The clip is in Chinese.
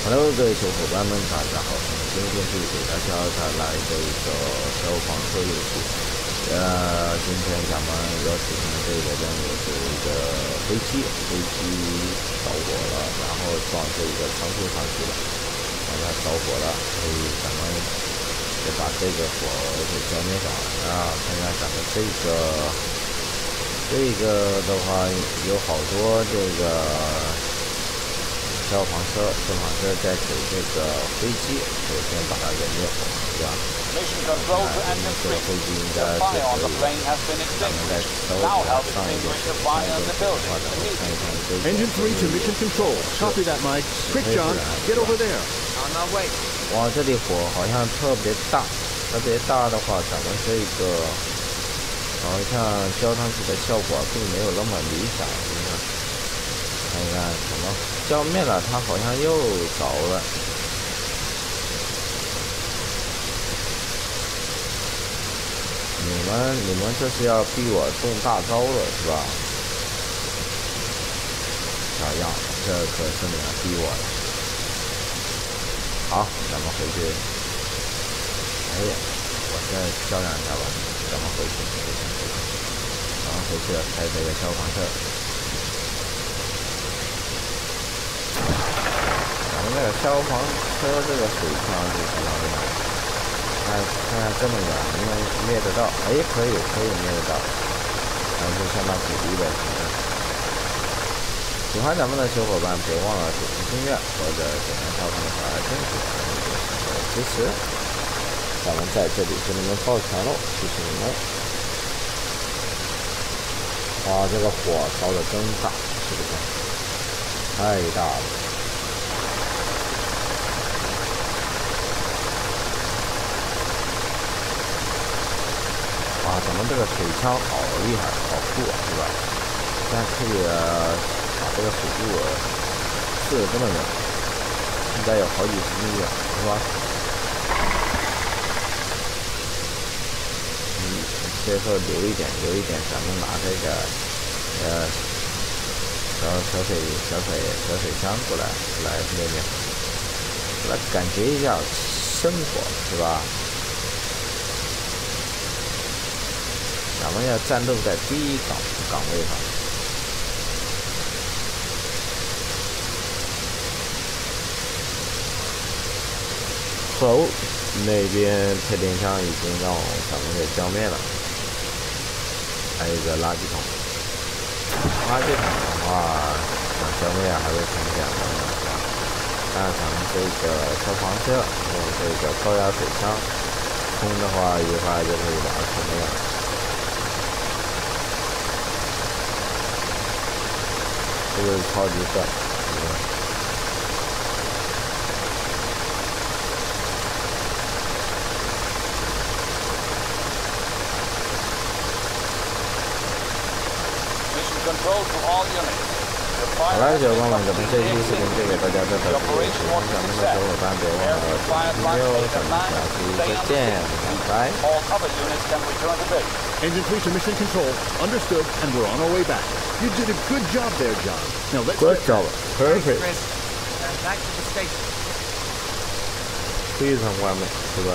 Hello，各位小伙伴们，大家好！今天是给大家带来这个消防车游戏。今天咱们要实行这个任务是一个飞机着火了，然后撞这个仓库上去了，让它着火了，所以咱们得把这个火给浇灭掉啊！看看咱们这个的话，有好多这个。消防车在给这个飞机，首先把它给灭火，对吧？这个飞机应该是可以，咱们在稍微上一点的话，咱们看一看这个。Engine 3 to mission control. Copy that, Mike. Quick, John, get over there. On my way. 哇，这里火好像特别大的话，咱们这个好像浇上去的效果并没有那么理想，是不是？看一看什么浇灭了，它好像又着了。你们这是要逼我动大招了是吧？小样，这可是你们逼我的。好，咱们回去。哎呀，我再浇两下吧，咱们回去。咱们回去开这个消防车。那个消防车这个水枪是非常厉害，看这么远，能灭得到？哎，可以灭得到，然后就相当鼓励的。喜欢咱们的小伙伴，别忘了点击订阅或者点亮小铃铛来争取支持。咱们在这里给你们抱拳喽，谢谢你们！哇，这个火烧的真大，是不是？太大了。咱们这个水枪好厉害，好酷啊，是吧？现在可以把这个水柱射得这么远，应该有好几十米远，是吧？最后留一点，咱们拿这个小水枪过来灭灭，来感觉一下生活，是吧？咱们要战斗在第一岗位上。好，那边配电箱已经让咱们给浇灭了，还有一个垃圾桶。垃圾桶的话，想浇灭还是挺简单的，是吧？看咱们这个消防车用这个高压水枪冲的话，一会儿就可以把它冲灭了。这个超级帅，好了，小伙伴们，咱们这期视频就给大家到这里，喜欢咱们的小伙伴别忘了点击订阅，咱们下期再见，拜拜。Engine 3 to mission control. Understood, and we're on our way back. You did a good job there, John. Now let's Good job. Perfect. Back to the station. 非常完美，是吧？